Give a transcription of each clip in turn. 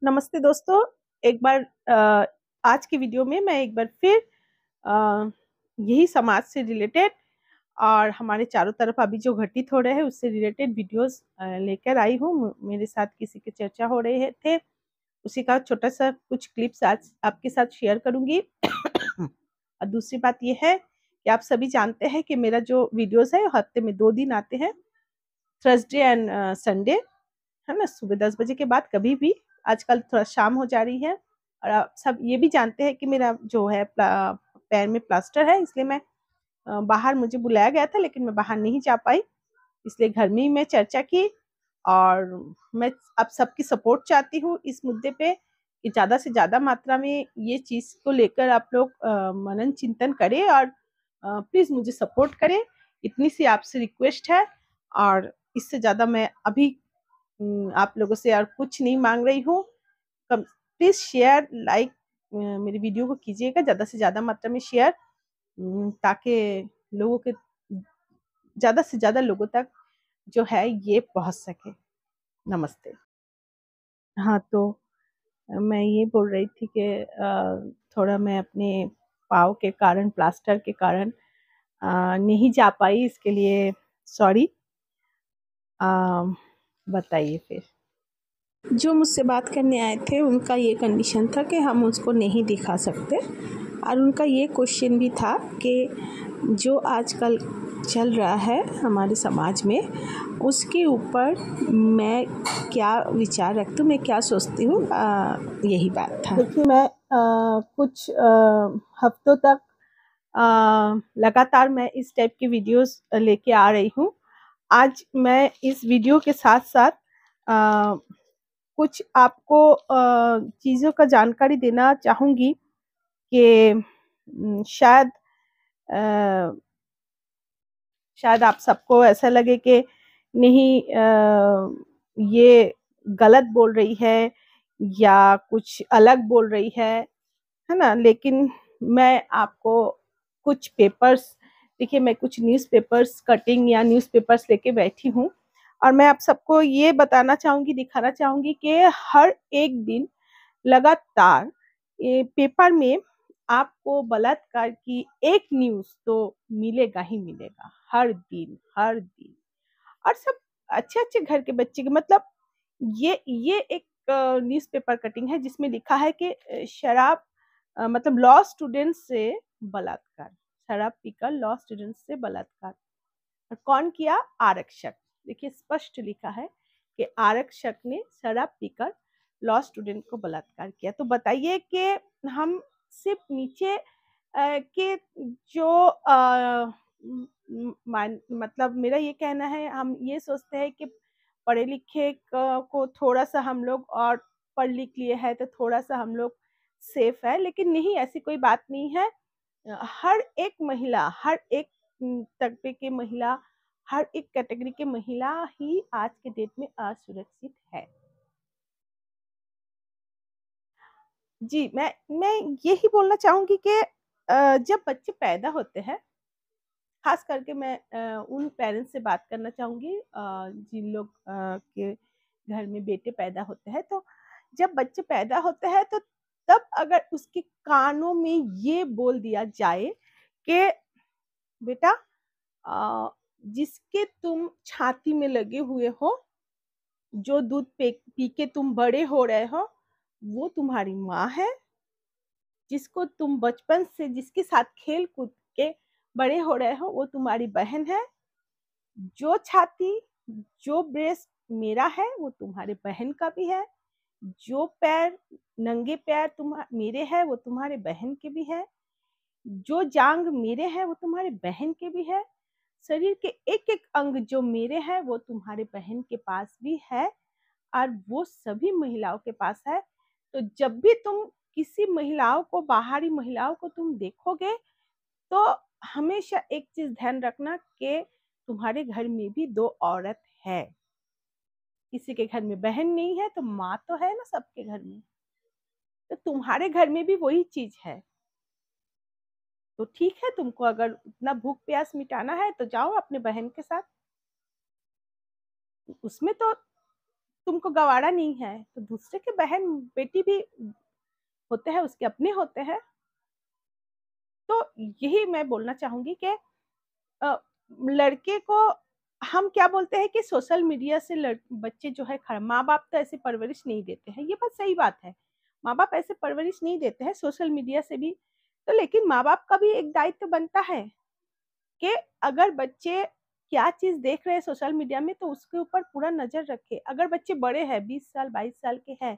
नमस्ते दोस्तों। एक बार आज की वीडियो में मैं एक बार फिर यही समाज से रिलेटेड और हमारे चारों तरफ अभी जो घटित हो रहे हैं उससे रिलेटेड वीडियोस लेकर आई हूँ। मेरे साथ किसी की चर्चा हो रहे थे, उसी का छोटा सा कुछ क्लिप्स आज आपके साथ शेयर करूंगी। और दूसरी बात ये है कि आप सभी जानते हैं कि मेरा जो वीडियोस है हफ्ते में 2 दिन आते हैं, थर्सडे एंड संडे, है ना, सुबह 10 बजे के बाद कभी भी। आजकल थोड़ा शाम हो जा रही है और आप सब ये भी जानते हैं कि मेरा जो है पैर में प्लास्टर है, इसलिए मैं बाहर मुझे बुलाया गया था लेकिन मैं बाहर नहीं जा पाई, इसलिए घर में ही मैं चर्चा की। और मैं आप सबकी सपोर्ट चाहती हूँ इस मुद्दे पे कि ज़्यादा से ज़्यादा मात्रा में ये चीज़ को लेकर आप लोग मनन चिंतन करें और प्लीज़ मुझे सपोर्ट करें। इतनी सी आपसे रिक्वेस्ट है और इससे ज़्यादा मैं अभी आप लोगों से और कुछ नहीं मांग रही हूँ। प्लीज शेयर लाइक मेरी वीडियो को कीजिएगा, ज़्यादा से ज़्यादा मात्रा में शेयर, ताकि लोगों के ज़्यादा से ज़्यादा लोगों तक जो है ये पहुंच सके। नमस्ते। हाँ, तो मैं ये बोल रही थी कि थोड़ा मैं अपने पाँव के कारण, प्लास्टर के कारण नहीं जा पाई, इसके लिए सॉरी। बताइए फिर। जो मुझसे बात करने आए थे उनका ये कंडीशन था कि हम उसको नहीं दिखा सकते, और उनका ये क्वेश्चन भी था कि जो आजकल चल रहा है हमारे समाज में उसके ऊपर मैं क्या विचार रखती हूँ, मैं क्या सोचती हूँ, यही बात था। देखिए, मैं कुछ हफ्तों तक लगातार मैं इस टाइप की वीडियोस लेके आ रही हूँ। आज मैं इस वीडियो के साथ साथ कुछ आपको चीज़ों का जानकारी देना चाहूँगी कि शायद आप सबको ऐसा लगे कि नहीं, ये गलत बोल रही है या कुछ अलग बोल रही है ना? लेकिन मैं आपको कुछ पेपर्स, देखिए मैं कुछ न्यूज़पेपर्स कटिंग या न्यूज़पेपर्स लेके बैठी हूँ और मैं आप सबको ये बताना चाहूँगी, दिखाना चाहूँगी कि हर एक दिन लगातार ये पेपर में आपको बलात्कार की एक न्यूज़ तो मिलेगा ही मिलेगा, हर दिन, हर दिन। और सब अच्छे-अच्छे घर के बच्चे के, मतलब ये एक न्यूज़पेपर कटिंग है जिसमें लिखा है कि मतलब लॉ स्टूडेंट से बलात्कार, शराब पीकर लॉ स्टूडेंट से बलात्कार। और कौन किया? आरक्षक। देखिए स्पष्ट लिखा है कि आरक्षक ने शराब पीकर लॉ स्टूडेंट को बलात्कार किया। तो बताइए कि हम सिर्फ नीचे के जो मतलब मेरा ये कहना है, हम ये सोचते हैं कि पढ़े लिखे को थोड़ा सा हम लोग और पढ़ लिख लिए है तो थोड़ा सा हम लोग सेफ है, लेकिन नहीं, ऐसी कोई बात नहीं है। हर एक महिला, हर एक तबके की महिला, हर एक कैटेगरी की महिला ही आज के डेट में असुरक्षित है। जी, मैं यही बोलना चाहूँगी कि जब बच्चे पैदा होते हैं, खास करके मैं उन पेरेंट्स से बात करना चाहूँगी जिन लोग के घर में बेटे पैदा होते हैं, तो जब बच्चे पैदा होते हैं तो तब अगर उसके कानों में ये बोल दिया जाए कि बेटा, जिसके तुम छाती में लगे हुए हो, जो दूध पी के तुम बड़े हो रहे हो, वो तुम्हारी माँ है। जिसको तुम बचपन से जिसके साथ खेल कूद के बड़े हो रहे हो, वो तुम्हारी बहन है। जो छाती, जो ब्रेस्ट मेरा है, वो तुम्हारे बहन का भी है। जो पैर, नंगे पैर मेरे हैं, वो तुम्हारे बहन के भी है। जो जांग मेरे हैं, वो तुम्हारे बहन के भी है। शरीर के एक-एक अंग जो मेरे हैं, वो तुम्हारे बहन के पास भी है, और वो सभी महिलाओं के पास है। तो जब भी तुम किसी महिलाओं को, बाहरी महिलाओं को तुम देखोगे, तो हमेशा एक चीज़ ध्यान रखना कि तुम्हारे घर में भी 2 औरत है। किसी के घर में बहन नहीं है, तो माँ तो है ना सबके घर में। तो तुम्हारे घर में भी वही चीज़ है। तो ठीक है, तुमको अगर उतना भूख प्यास मिटाना है तो जाओ अपने बहन के साथ। उसमें तो तुमको गवारा नहीं है तो दूसरे के बहन बेटी भी होते हैं, उसके अपने होते हैं। तो यही मैं बोलना चाहूंगी कि लड़के को हम क्या बोलते हैं कि सोशल मीडिया से बच्चे जो है, माँ बाप तो ऐसे परवरिश नहीं देते हैं, ये बात सही बात है, माँ बाप ऐसे परवरिश नहीं देते हैं सोशल मीडिया से भी। तो लेकिन माँ बाप का भी एक दायित्व बनता है कि अगर बच्चे क्या चीज देख रहे हैं सोशल मीडिया में तो उसके ऊपर पूरा नजर रखे। अगर बच्चे बड़े हैं, 20 साल 22 साल के हैं,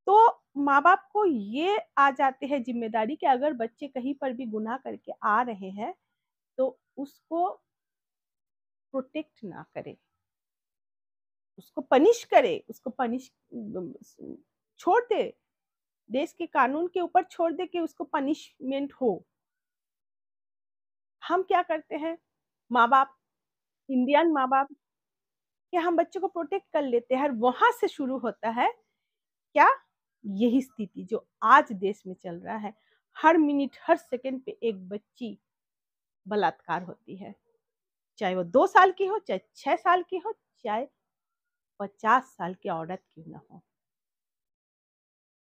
तो माँ बाप को ये आ जाते हैं जिम्मेदारी कि अगर बच्चे कहीं पर भी गुनाह करके आ रहे हैं तो उसको प्रोटेक्ट ना करे, उसको पनिश करे, उसको पनिश छोड़ दे, देश के कानून के ऊपर छोड़ दे कि उसको पनिशमेंट हो। हम क्या करते हैं माँ बाप, इंडियन माँ बाप, कि हम बच्चों को प्रोटेक्ट कर लेते हैं। वहां से शुरू होता है क्या, यही स्थिति जो आज देश में चल रहा है। हर मिनट हर सेकंड पे एक बच्ची बलात्कार होती है, चाहे वो 2 साल की हो, चाहे 6 साल की हो, चाहे 50 साल की औरत क्यों ना हो।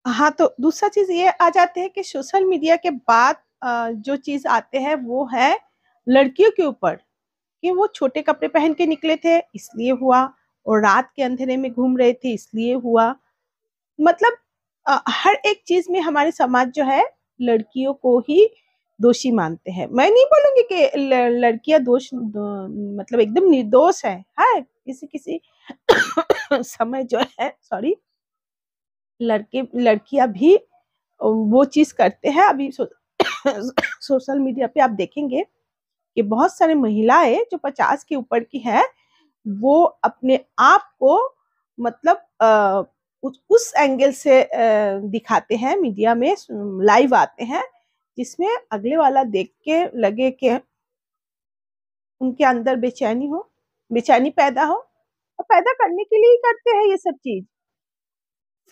हाँ, तो दूसरा चीज ये आ जाते हैं कि सोशल मीडिया के बाद जो चीज आते हैं वो है लड़कियों के ऊपर, कि वो छोटे कपड़े पहन के निकले थे इसलिए हुआ, और रात के अंधेरे में घूम रहे थे इसलिए हुआ। मतलब हर एक चीज में हमारे समाज जो है लड़कियों को ही दोषी मानते हैं। मैं नहीं बोलूंगी कि लड़कियां मतलब एकदम निर्दोष है किसी किसी समय जो है, सॉरी, लड़के लड़कियां भी वो चीज करते हैं। अभी सोशल मीडिया पे आप देखेंगे कि बहुत सारी महिलाएं जो 50 के ऊपर की है, वो अपने आप को मतलब उस एंगल से दिखाते हैं, मीडिया में लाइव आते हैं, जिसमें अगले वाला देख के लगे कि उनके अंदर बेचैनी पैदा हो, और पैदा करने के लिए ही करते हैं ये सब चीज।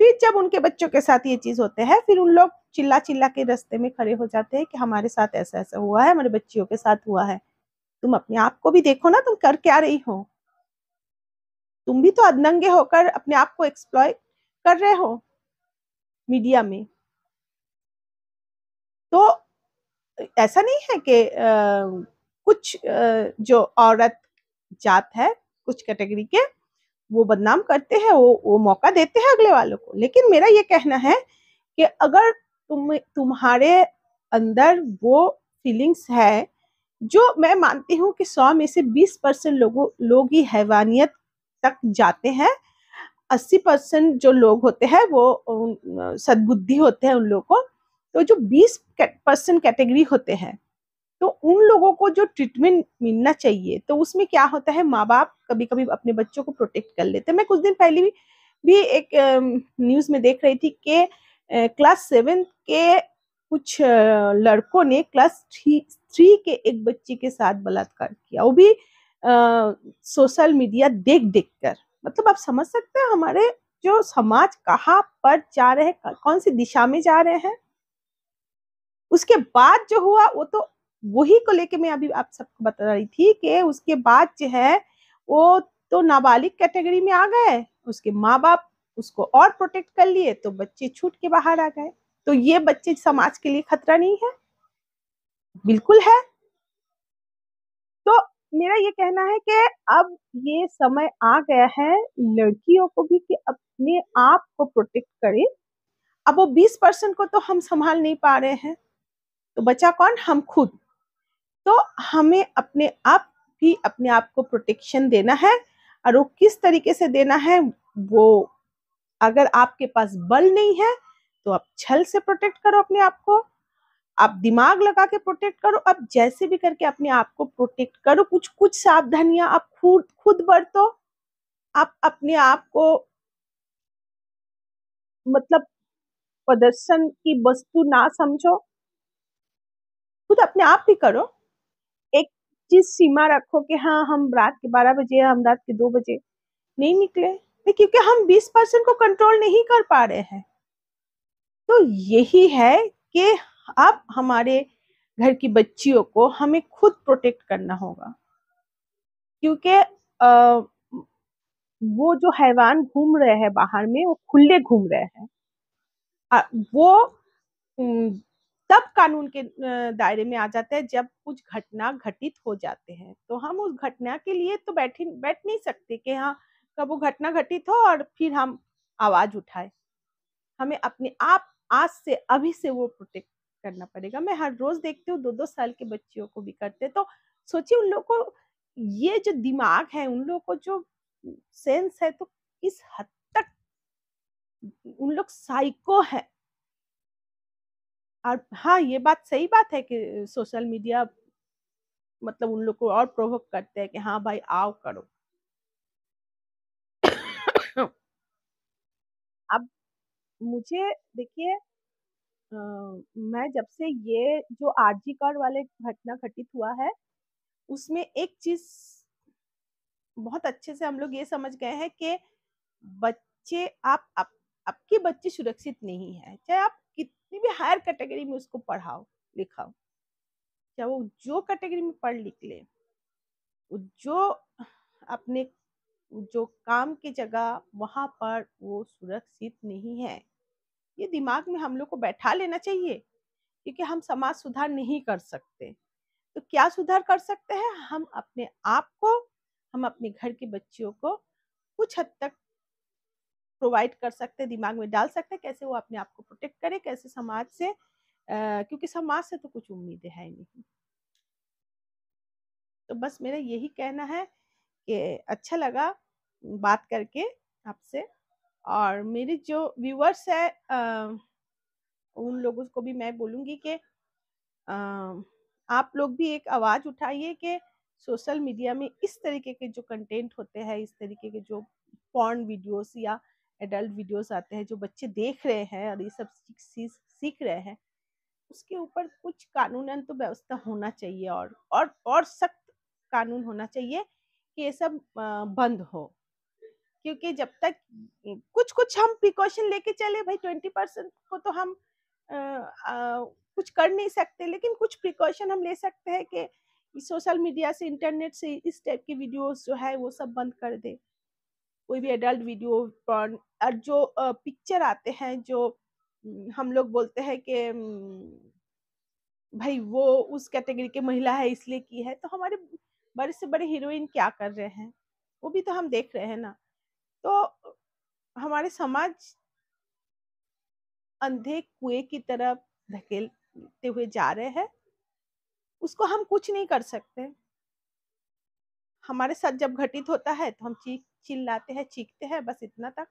फिर जब उनके बच्चों के साथ ये चीज होते हैं, फिर उन लोग चिल्ला चिल्ला के रास्ते में खड़े हो जाते हैं कि हमारे साथ ऐसा ऐसा हुआ है, हमारे बच्चियों के साथ हुआ है। तुम अपने आप को भी देखो ना, तुम कर क्या रही हो, तुम भी तो अधनंगे होकर अपने आप को एक्सप्लॉय कर रहे हो मीडिया में। तो ऐसा नहीं है कि कुछ जो औरत जात है, कुछ कैटेगरी के, वो बदनाम करते हैं, वो मौका देते हैं अगले वालों को। लेकिन मेरा ये कहना है कि अगर तुम्हारे अंदर वो फीलिंग्स है, जो मैं मानती हूँ कि 100 में से 20% लोग ही हैवानियत तक जाते हैं, 80% जो लोग होते हैं वो सद्बुद्धि होते हैं उन लोगों को। तो जो 20% कैटेगरी होते हैं, तो उन लोगों को जो ट्रीटमेंट मिलना चाहिए, तो उसमें क्या होता है, माँ बाप कभी कभी अपने बच्चों को प्रोटेक्ट कर लेते हैं। मैं कुछ दिन पहले भी एक न्यूज में देख रही थी कि क्लास 7 के कुछ लड़कों ने क्लास 3 के एक बच्ची के साथ बलात्कार किया, वो भी सोशल मीडिया देख देख कर। मतलब आप समझ सकते हैं हमारे जो समाज कहाँ पर जा रहे हैं, कौन सी दिशा में जा रहे हैं। उसके बाद जो हुआ वो तो वही को लेके मैं अभी आप सबको बता रही थी कि उसके बाद जो है वो तो नाबालिग कैटेगरी में आ गए, उसके माँ बाप उसको और प्रोटेक्ट कर लिए, तो बच्चे छूट के बाहर आ गए। तो ये बच्चे समाज के लिए खतरा नहीं है? बिल्कुल है। तो मेरा ये कहना है कि अब ये समय आ गया है लड़कियों को भी कि अपने आप को प्रोटेक्ट करें। अब वो 20% को तो हम संभाल नहीं पा रहे हैं, तो बचा कौन, हम खुद। तो हमें अपने आप को प्रोटेक्शन देना है, और वो किस तरीके से देना है, वो अगर आपके पास बल नहीं है तो आप छल से प्रोटेक्ट करो अपने आप को, आप दिमाग लगा के प्रोटेक्ट करो, अब जैसे भी करके अपने आप को प्रोटेक्ट करो। कुछ कुछ सावधानियां आप खुद बरतो। आप अपने आप को मतलब प्रदर्शन की वस्तु ना समझो, खुद अपने आप ही करो। एक चीज सीमा रखो कि हाँ, हम रात के 12 बजे, हम रात के 2 बजे नहीं निकले, क्योंकि हम 20% को कंट्रोल नहीं कर पा रहे हैं। तो यही है कि अब हमारे घर की बच्चियों को हमें खुद प्रोटेक्ट करना होगा, क्योंकि वो जो हैवान घूम रहे हैं बाहर में, वो खुले घूम रहे हैं। वो उम, तब कानून के दायरे में आ जाते हैं जब कुछ घटना घटित हो जाते हैं। तो हम उस घटना के लिए तो बैठ नहीं सकते कि हाँ, कब वो घटना घटित हो और फिर हम आवाज़ उठाएँ। हमें अपने आप आज से अभी से वो प्रोटेक्ट करना पड़ेगा। मैं हर रोज़ देखती हूँ 2-2 साल के बच्चियों को भी करते, तो सोचिए उन लोग को ये जो दिमाग है, उन लोग को जो सेंस है, तो किस हद तक उन लोग साइको हैं। और हाँ, ये बात सही बात है कि सोशल मीडिया मतलब उन लोग को और प्रोवोक करते हैं कि हाँ भाई आओ करो। अब मुझे देखिए मैं जब से ये जो आरजी कर वाले घटना घटित हुआ है, उसमें एक चीज़ बहुत अच्छे से हम लोग ये समझ गए हैं कि बच्चे आप आपके बच्चे सुरक्षित नहीं है, चाहे आप कितनी भी हायर कैटेगरी में उसको पढ़ाओ, लिखाओ, चाहे वो जो कैटेगरी में पढ़ लिख ले, जो अपने जो काम की जगह वहाँ पर वो सुरक्षित नहीं है। ये दिमाग में हम लोग को बैठा लेना चाहिए, क्योंकि हम समाज सुधार नहीं कर सकते। तो क्या सुधार कर सकते हैं? हम अपने आप को, हम अपने घर की बच्चियों को कुछ हद तक प्रोवाइड कर सकते हैं, दिमाग में डाल सकते हैं, कैसे वो अपने आप को प्रोटेक्ट करे, कैसे समाज से क्योंकि समाज से तो कुछ उम्मीदें है नहीं। तो बस मेरा यही कहना है कि अच्छा लगा बात करके आपसे, और मेरे जो व्यूअर्स है उन लोगों को भी मैं बोलूँगी कि आप लोग भी एक आवाज़ उठाइए कि सोशल मीडिया में इस तरीके के जो कंटेंट होते हैं, इस तरीके के जो पॉर्न वीडियोस या एडल्ट वीडियोस आते हैं, जो बच्चे देख रहे हैं और ये सब सीख रहे हैं, उसके ऊपर कुछ कानूनन तो व्यवस्था होना चाहिए, और सख्त कानून होना चाहिए कि ये सब बंद हो। क्योंकि जब तक कुछ-कुछ हम प्रिकॉशन लेके चले भाई 20% को तो हम कुछ कर नहीं सकते, लेकिन कुछ प्रिकॉशन हम ले सकते हैं कि सोशल मीडिया से, इंटरनेट से इस टाइप की वीडियोस जो है वो सब बंद कर दें। कोई भी एडल्ट वीडियो, पॉर्न और जो पिक्चर आते हैं जो हम लोग बोलते हैं कि भई वो उस कैटेगरी की महिला है इसलिए की है, तो हमारे बड़े से बड़े हीरोइन क्या कर रहे हैं? वो भी तो हम देख रहे हैं ना। तो हमारे समाज अंधे कुएं की तरफ धकेलते हुए जा रहे हैं, उसको हम कुछ नहीं कर सकते। हमारे साथ जब घटित होता है तो हम चिल्लाते हैं, चीखते हैं, बस इतना तक।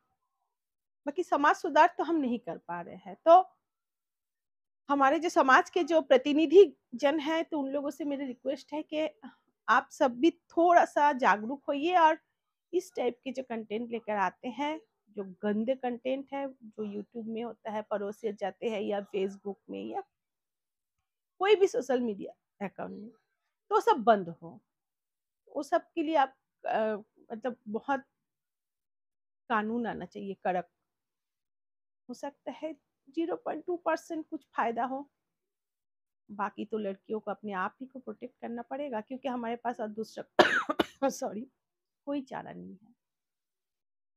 बाकी समाज सुधार तो हम नहीं कर पा रहे हैं। तो हमारे जो समाज के जो प्रतिनिधि जन हैं, तो उन लोगों से मेरी रिक्वेस्ट है कि आप सब भी थोड़ा-सा जागरूक होइए और इस टाइप के जो कंटेंट लेकर आते हैं, जो गंदे कंटेंट है, जो यूट्यूब में होता है, परोसे जाते हैं या फेसबुक में या कोई भी सोशल मीडिया अकाउंट में, तो सब बंद हो। वो सब के लिए आप मतलब बहुत कानून आना चाहिए कड़क। हो सकता है 0.2% कुछ फ़ायदा हो, बाकी तो लड़कियों को अपने आप ही को प्रोटेक्ट करना पड़ेगा, क्योंकि हमारे पास और दूसरा सॉरी कोई चारा नहीं है।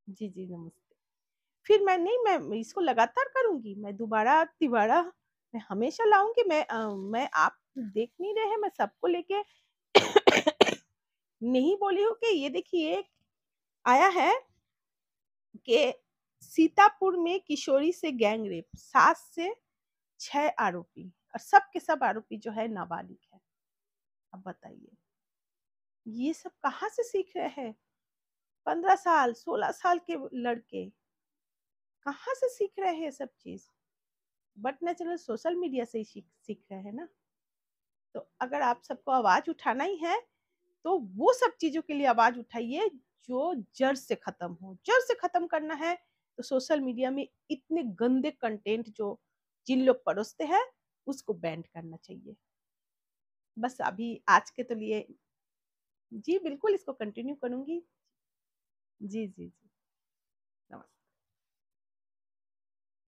जी, जी, नमस्ते। फिर मैं इसको लगातार करूँगी, मैं दोबारा-तिबारा मैं हमेशा लाऊँगी, मैं आप देख नहीं रहे हैं, मैं सबको लेके नहीं बोली हूँ कि ये देखिए आया है कि सीतापुर में किशोरी से गैंग रेप, 7 से 6 आरोपी, और सब के सब आरोपी जो है नाबालिग है। अब बताइए, ये सब कहाँ से सीख रहे हैं? 15 साल, 16 साल के लड़के कहाँ से सीख रहे हैं ये सब चीज़? बट नेचुरल सोशल मीडिया से ही सीख रहे हैं ना। तो अगर आप सबको आवाज़ उठाना ही है, तो वो सब चीज़ों के लिए आवाज़ उठाइए जो जड़ से खत्म हो। जड़ से खत्म करना है तो सोशल मीडिया में इतने गंदे कंटेंट जो जिन लोग परोसते हैं, उसको बैन करना चाहिए। बस अभी आज के तो लिए जी बिल्कुल इसको कंटिन्यू करूँगी। जी, जी, जी।